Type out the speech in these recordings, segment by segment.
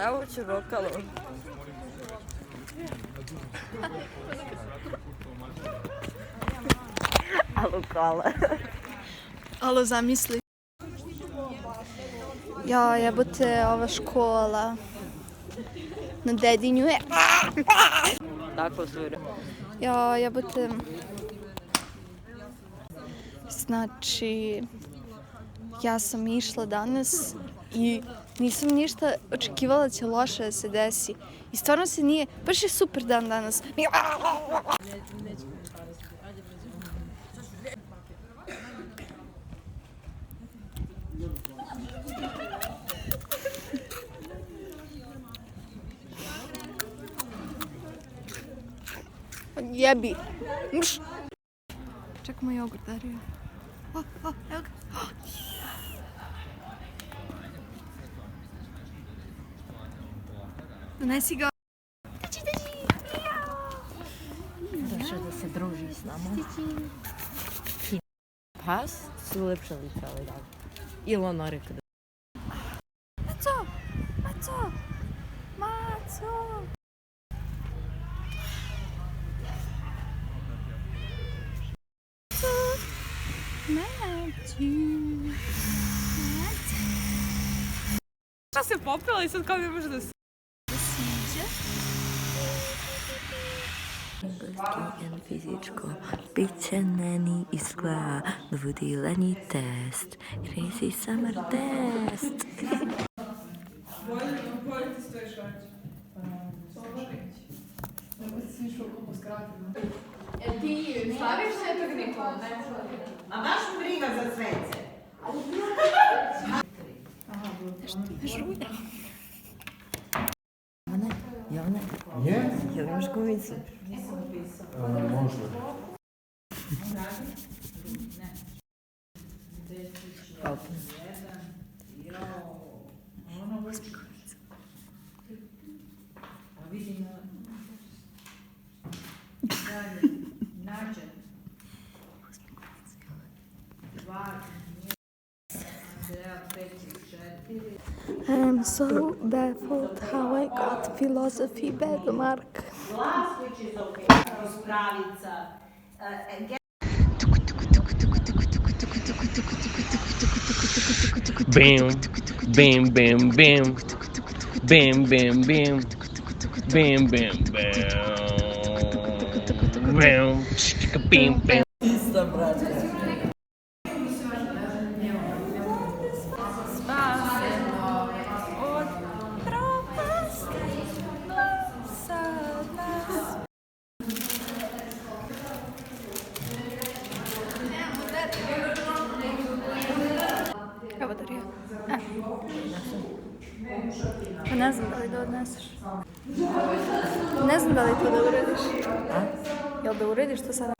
Evo ću rokalo. Alo kola. Alo, zamisli. Ja, jebote, ova škola na Dedinju je... Tako svira. Ja, jebote... Znači, ja sam išla danas i nisam ništa očekivala da će loše da se desi. I stvarno se nije, baš je super dan danas. Jebi. Mš. Čekaj, moj jogurt, Dario. Evo ga. Donesi ga. Došao da se druži s nama. Pas su lepše litrali da. Ili ono rekao da... Maco! Maco! Maco! Šta se popela i sad kao ne može da se... And fizičko biće meni izgleda dvodeleni test. Crazy summer test. Bolje ti stojiš rađe. Ti slaviš Svetog Nikola? A baš mi briga za svece. Jovane, jel imaš gumicu? Možda. Opa. I'm so baffled how I got philosophy bad mark. Glass which is okay. Raspravica. Bam, bam, bam, bam, bam, bam, bam, bam, bam, bam, bam, chicka, bam, bam. Isto, brate. Evo, Dario. Pa ne znam da li da odneseš. Ne znam da li to da urediš. Jel da urediš to sada?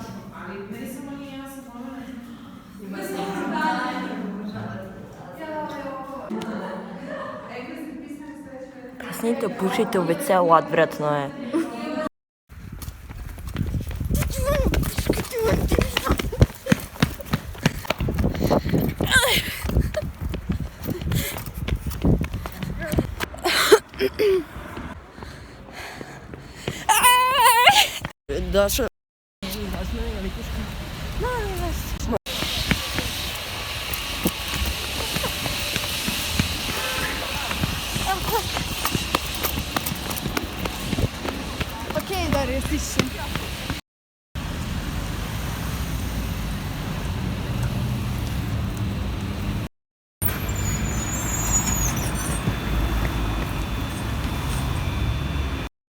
Kasnije pušite u WC-u, odvratno je. Došao. Okej, Dario, stići.